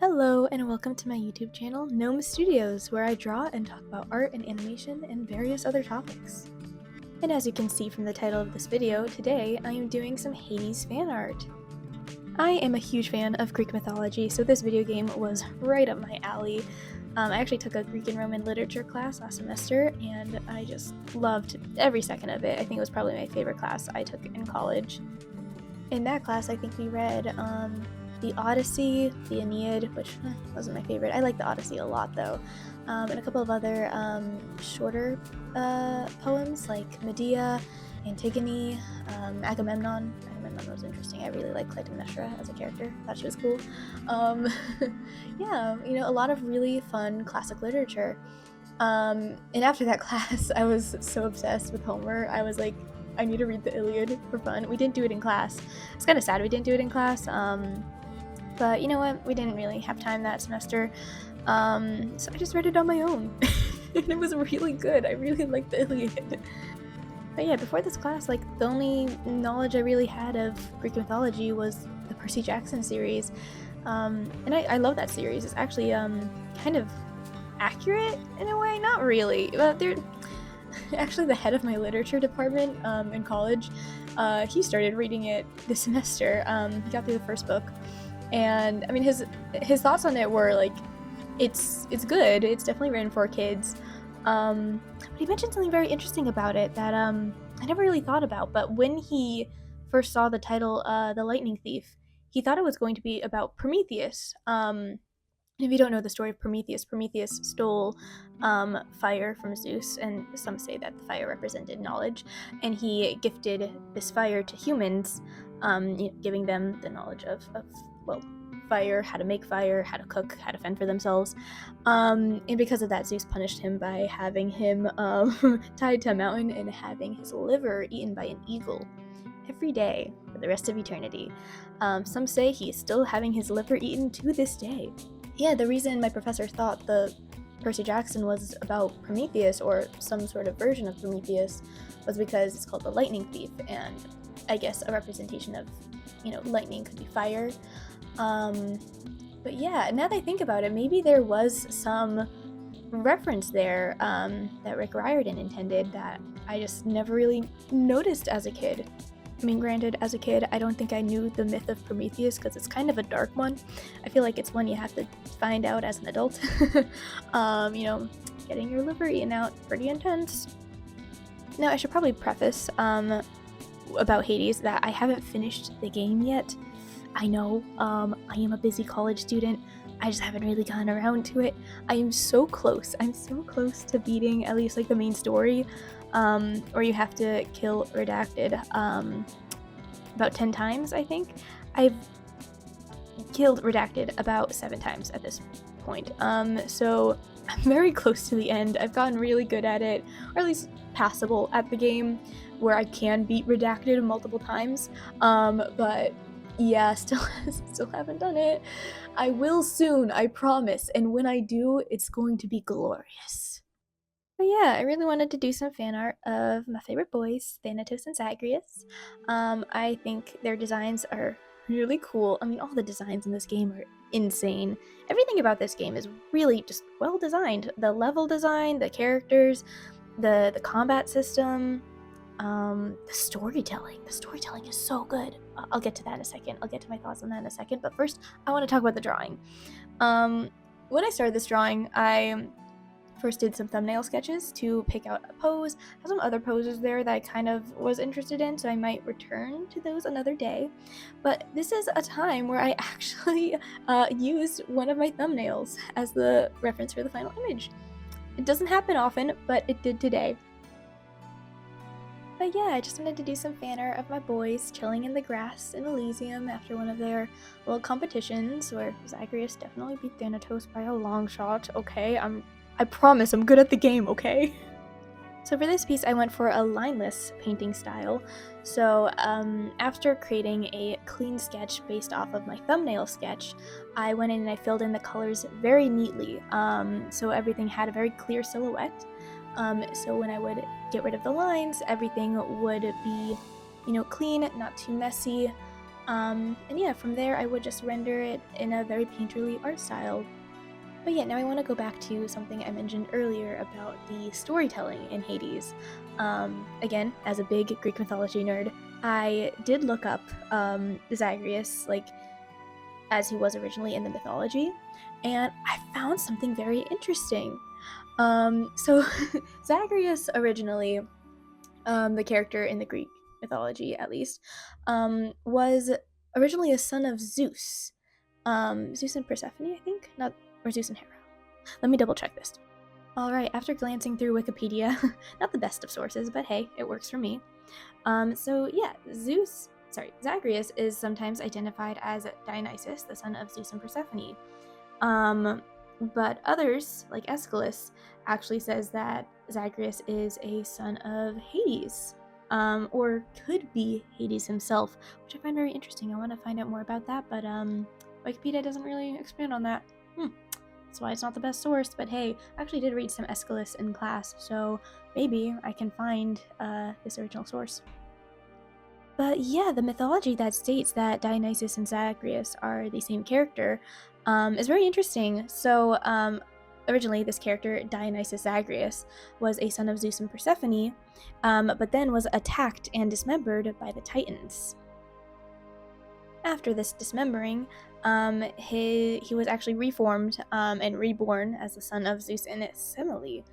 Hello and welcome to my YouTube channel, Gnome Studios, where I draw and talk about art and animation and various other topics. And as you can see from the title of this video, today I am doing some Hades fan art. I am a huge fan of Greek mythology, so this video game was right up my alley. I actually took a Greek and Roman literature class last semester, and I just loved every second of it. I think it was probably my favorite class I took in college. In that class, I think we read the Odyssey, the Aeneid, which wasn't my favorite. I like the Odyssey a lot though, and a couple of other shorter poems like Medea, Antigone, Agamemnon. Agamemnon was interesting. I really like Clytemnestra as a character. Thought she was cool. Yeah, a lot of really fun classic literature. And after that class, I was so obsessed with Homer. I was like, I need to read the Iliad for fun. We didn't do it in class. It's kind of sad we didn't do it in class. But you know what? We didn't really have time that semester. So I just read it on my own. And it was really good. I really liked the Iliad. But yeah, before this class, the only knowledge I really had of Greek mythology was the Percy Jackson series. And I love that series. It's actually kind of accurate in a way. Not really. But they're actually the head of my literature department in college. He started reading it this semester. He got through the first book. And I mean, his thoughts on it were like, it's good. It's definitely written for kids. But he mentioned something very interesting about it that I never really thought about. But when he first saw the title, "The Lightning Thief," he thought it was going to be about Prometheus. If you don't know the story of Prometheus, Prometheus stole fire from Zeus, and some say that the fire represented knowledge, and he gifted this fire to humans, giving them the knowledge of fire, how to make fire, how to cook, how to fend for themselves. And because of that, Zeus punished him by having him tied to a mountain and having his liver eaten by an eagle every day for the rest of eternity. Some say he is still having his liver eaten to this day. Yeah, the reason my professor thought the Percy Jackson was about Prometheus, or some sort of version of Prometheus, was because it's called the Lightning Thief, and I guess a representation of, lightning could be fire. But yeah, now that I think about it, maybe there was some reference there that Rick Riordan intended that I just never really noticed as a kid. I mean, granted, as a kid, I don't think I knew the myth of Prometheus because it's kind of a dark one. I feel like it's one you have to find out as an adult. Getting your liver eaten out, pretty intense. Now, I should probably preface about Hades that I haven't finished the game yet. I know, I am a busy college student. I just haven't really gotten around to it. I am so close. I'm so close to beating at least the main story. Or you have to kill Redacted about 10 times, I think. I've killed Redacted about 7 times at this point. So I'm very close to the end. I've gotten really good at it, or at least passable at the game, where I can beat Redacted multiple times. But yeah, still haven't done it. I will soon, I promise. And when I do, it's going to be glorious. But yeah, I really wanted to do some fan art of my favorite boys, Thanatos and Zagreus. I think their designs are really cool. I mean, all the designs in this game are insane. Everything about this game is really just well designed. The level design, the characters, the combat system, the storytelling. The storytelling is so good. I'll get to that in a second. I'll get to my thoughts on that in a second. But first, I want to talk about the drawing. When I started this drawing, I first did some thumbnail sketches to pick out a pose. I have some other poses there that I kind of was interested in, so I might return to those another day. But this is a time where I actually used one of my thumbnails as the reference for the final image. It doesn't happen often, but it did today. But yeah, I just wanted to do some fan art of my boys chilling in the grass in Elysium after one of their little competitions, where Zagreus definitely beat Thanatos by a long shot. Okay, I promise I'm good at the game, okay? So for this piece, I went for a lineless painting style. So after creating a clean sketch based off of my thumbnail sketch, I went in and I filled in the colors very neatly. So everything had a very clear silhouette. So when I would get rid of the lines, everything would be, clean, not too messy. And yeah, from there I would just render it in a very painterly art style. But yeah, now I want to go back to something I mentioned earlier about the storytelling in Hades. Again, as a big Greek mythology nerd, I did look up Zagreus, like as he was originally in the mythology, and I found something very interesting. So Zagreus originally, the character in the Greek mythology at least, was originally a son of Zeus. Zeus and Persephone, I think? Not, or Zeus and Hera. Let me double check this. Alright, after glancing through Wikipedia, not the best of sources, but hey, it works for me. So yeah, Zagreus is sometimes identified as Dionysus, the son of Zeus and Persephone. But others, like Aeschylus, actually says that Zagreus is a son of Hades, or could be Hades himself, which I find very interesting. I want to find out more about that, but Wikipedia doesn't really expand on that. That's why it's not the best source, but hey, I actually did read some Aeschylus in class, so maybe I can find this original source. But yeah, the mythology that states that Dionysus and Zagreus are the same character is very interesting. So, originally, this character, Dionysus Zagreus, was a son of Zeus and Persephone, but then was attacked and dismembered by the Titans. After this dismembering, he was actually reformed and reborn as the son of Zeus and Semele.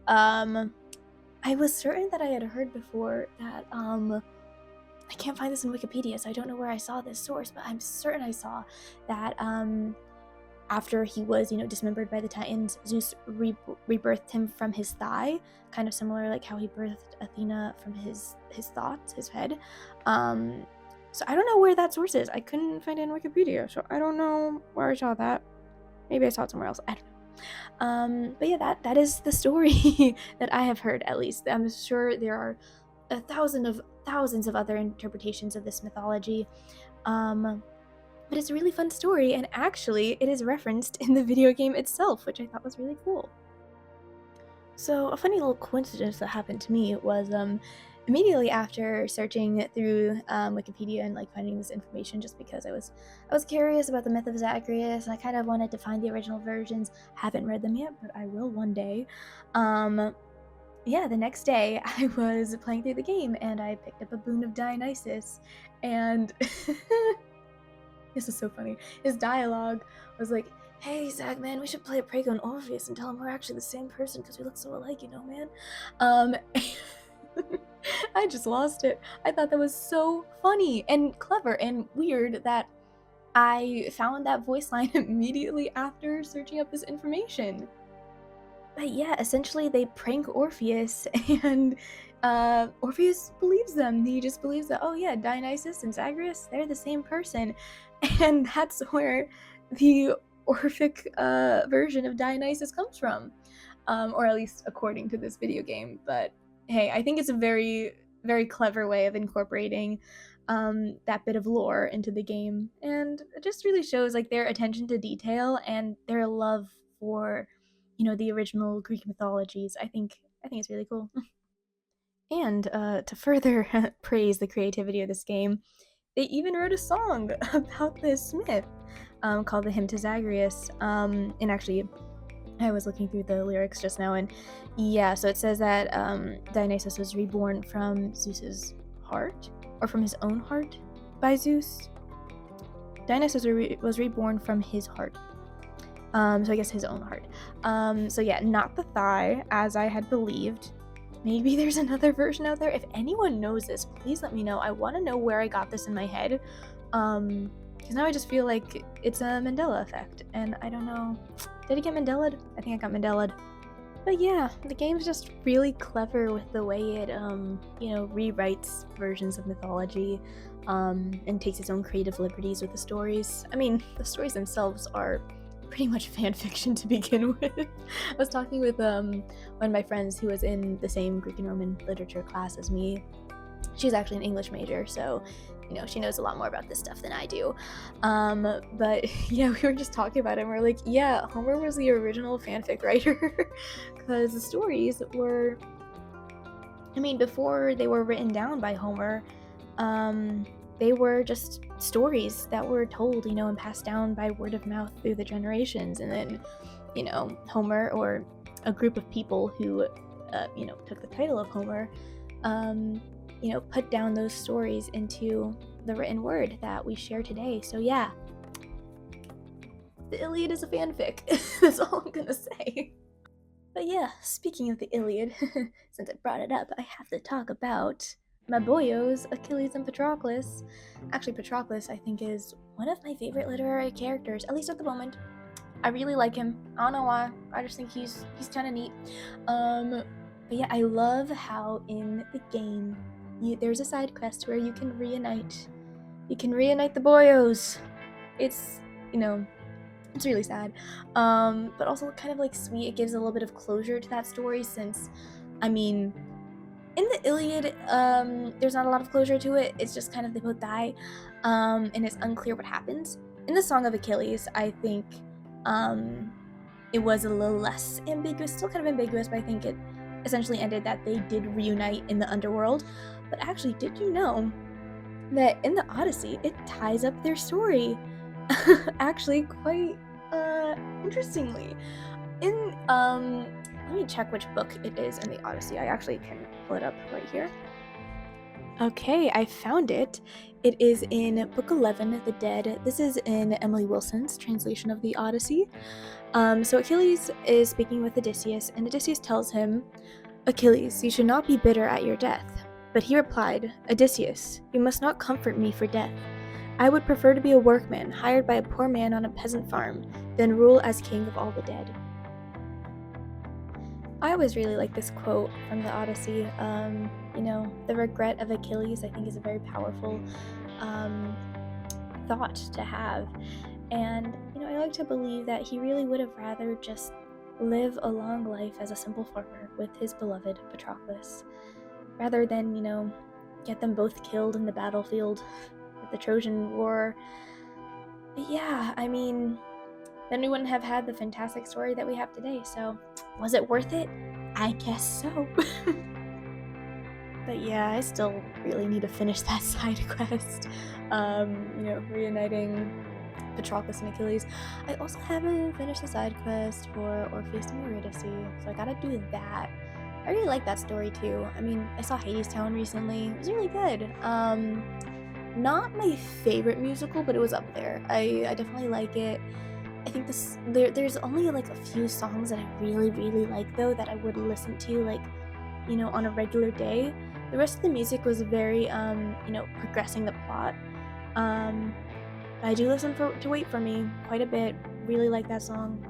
I was certain that I had heard before that I can't find this in Wikipedia, so I don't know where I saw this source, but I'm certain I saw that after he was, dismembered by the Titans, Zeus rebirthed him from his thigh, kind of similar like how he birthed Athena from his thoughts, his head. So I don't know where that source is. I couldn't find it in Wikipedia, so I don't know where I saw that. Maybe I saw it somewhere else. I don't know. But yeah, that is the story that I have heard, at least. I'm sure there are thousands of other interpretations of this mythology. But it's a really fun story, and actually it is referenced in the video game itself, which I thought was really cool. So a funny little coincidence that happened to me was immediately after searching through Wikipedia and like finding this information, just because I was curious about the myth of Zagreus, and I kind of wanted to find the original versions. Haven't read them yet, but I will one day. Yeah, the next day I was playing through the game and I picked up a boon of Dionysus, and this is so funny. His dialogue was like, "Hey, Zag, man, we should play a prank on Orpheus and tell him we're actually the same person because we look so alike, man." I just lost it. I thought that was so funny and clever and weird that I found that voice line immediately after searching up this information. But yeah, essentially they prank Orpheus, and Orpheus believes them. He just believes that, oh yeah, Dionysus and Zagreus, they're the same person. And that's where the Orphic version of Dionysus comes from, or at least according to this video game. But hey, I think it's a very, very clever way of incorporating that bit of lore into the game, and it just really shows like their attention to detail and their love for the original Greek mythologies. I think it's really cool. And to further praise the creativity of this game, they even wrote a song about this myth called "The Hymn to Zagreus." And actually, I was looking through the lyrics just now, and yeah, so it says that Dionysus was reborn from Zeus's heart, or from his own heart by Zeus. Dionysus was reborn from his heart. So I guess his own heart. So yeah, not the thigh, as I had believed. Maybe there's another version out there. If anyone knows this, please let me know. I want to know where I got this in my head. Because now I just feel like it's a Mandela effect, and I don't know. Did I get Mandela'd? I think I got Mandela'd. But yeah, the game's just really clever with the way it, rewrites versions of mythology, and takes its own creative liberties with the stories. I mean, the stories themselves are pretty much fan fiction to begin with. I was talking with one of my friends who was in the same Greek and Roman literature class as me. She's actually an English major, so she knows a lot more about this stuff than I do. But yeah, we were just talking about it, and we're like, yeah, Homer was the original fanfic writer, because the stories were, before they were written down by Homer, they were just stories that were told, and passed down by word of mouth through the generations. And then, Homer, or a group of people who, took the title of Homer, put down those stories into the written word that we share today. So yeah, the Iliad is a fanfic. That's all I'm gonna say. But yeah, speaking of the Iliad, since I brought it up, I have to talk about my boyos, Achilles and Patroclus. Actually, Patroclus, I think, is one of my favorite literary characters, at least at the moment. I really like him. I don't know why. I just think he's kind of neat. But yeah, I love how in the game there's a side quest where you can reunite the boyos. It's it's really sad, but also kind of like sweet. It gives a little bit of closure to that story, since, I mean, in the Iliad, there's not a lot of closure to it. It's just kind of they both die, and it's unclear what happens. In the Song of Achilles, I think it was a little less ambiguous, still kind of ambiguous, but I think it essentially ended that they did reunite in the underworld. But actually, did you know that in the Odyssey, it ties up their story? Actually, quite interestingly. Let me check which book it is in the Odyssey. I actually can pull it up right here. Okay, I found it. It is in Book 11, The Dead. This is in Emily Wilson's translation of the Odyssey. So Achilles is speaking with Odysseus, and Odysseus tells him, "Achilles, you should not be bitter at your death." But he replied, "Odysseus, you must not comfort me for death. I would prefer to be a workman hired by a poor man on a peasant farm than rule as king of all the dead." I always really like this quote from the Odyssey. The regret of Achilles, I think, is a very powerful thought to have. And, I like to believe that he really would have rather just live a long life as a simple farmer with his beloved Patroclus, rather than, get them both killed in the battlefield with the Trojan War. But yeah, I mean, then we wouldn't have had the fantastic story that we have today. So, was it worth it? I guess so. But yeah, I still really need to finish that side quest. Reuniting Patroclus and Achilles. I also haven't finished the side quest for Orpheus and Eurydice, so I gotta do that. I really like that story too. I mean, I saw Hades Town recently. It was really good. Not my favorite musical, but it was up there. I definitely like it. I think there's only like a few songs that I really, really like, though, that I would listen to on a regular day. The rest of the music was very progressing the plot. I do listen to Wait For Me quite a bit. Really like that song.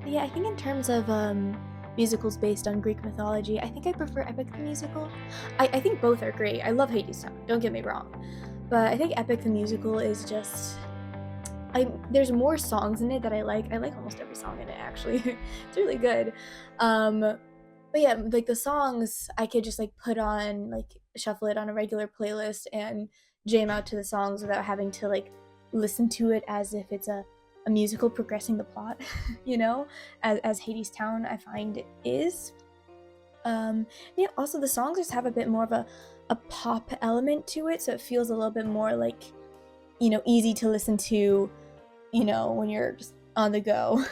But yeah, I think in terms of musicals based on Greek mythology, I think I prefer Epic the Musical. I think both are great. I love Hades Town, don't get me wrong. But I think Epic the Musical is just... there's more songs in it that I like. I like almost every song in it, actually. It's really good. But yeah, like the songs, I could just put on, shuffle it on a regular playlist and jam out to the songs without having to listen to it as if it's a musical progressing the plot, as Hades Town I find it is. Yeah, also the songs just have a bit more of a pop element to it, so it feels a little bit more easy to listen to, when you're just on the go.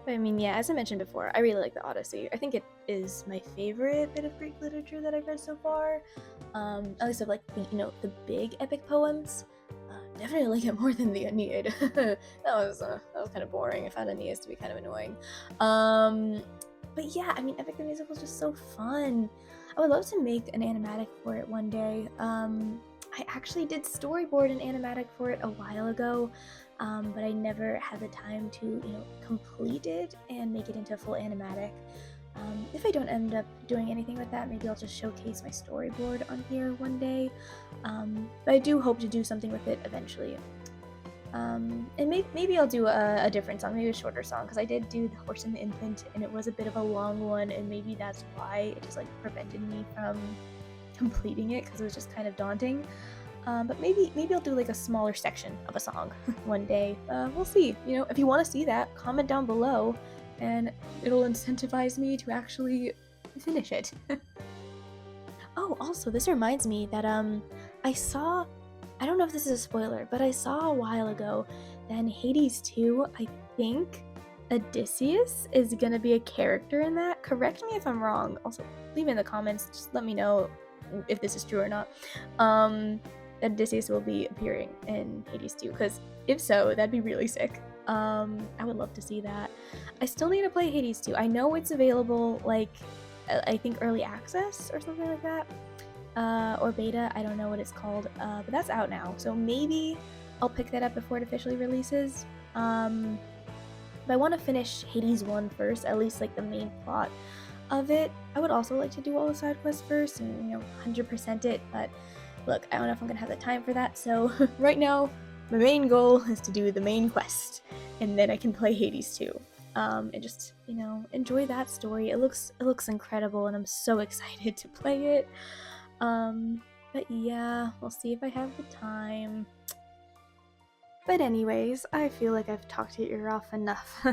But I mean, yeah, as I mentioned before, I really like the Odyssey. I think it is my favorite bit of Greek literature that I've read so far. At least of the big epic poems. Definitely like it more than the Aeneid. that was kind of boring. I found Aeneid to be kind of annoying. But yeah, I mean, Epic the Musical is just so fun. I would love to make an animatic for it one day. I actually did storyboard an animatic for it a while ago, but I never had the time to, complete it and make it into a full animatic. If I don't end up doing anything with that, maybe I'll just showcase my storyboard on here one day. But I do hope to do something with it eventually. And maybe I'll do a different song, maybe a shorter song, because I did do The Horse and the Infant, and it was a bit of a long one, and maybe that's why it just prevented me from completing it, because it was just kind of daunting. But maybe I'll do a smaller section of a song one day. We'll see. If you want to see that, comment down below, and it'll incentivize me to actually finish it. Oh, also, this reminds me that I saw, I don't know if this is a spoiler, but I saw a while ago that in Hades 2, I think Odysseus is gonna be a character in that. Correct me if I'm wrong. Also, leave in the comments, just let me know if this is true or not. That Odysseus will be appearing in Hades 2, because if so, that'd be really sick. I would love to see that. I still need to play Hades 2. I know it's available, like, I think early access or something like that. Or beta, I don't know what it's called, but that's out now. So maybe I'll pick that up before it officially releases. But I want to finish Hades 1 first, at least like the main plot of it. I would also like to do all the side quests first and, 100% it, but look, I don't know if I'm gonna have the time for that, so right now, my main goal is to do the main quest, and then I can play Hades 2. And just, enjoy that story. It looks incredible, and I'm so excited to play it. But yeah, we'll see if I have the time. But anyways, I feel like I've talked your ear off enough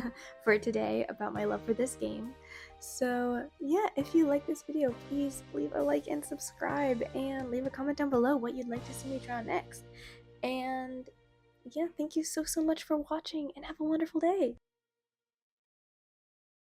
for today about my love for this game. So yeah, if you like this video, please leave a like and subscribe, and leave a comment down below what you'd like to see me try out next. And yeah, thank you so much for watching, and have a wonderful day!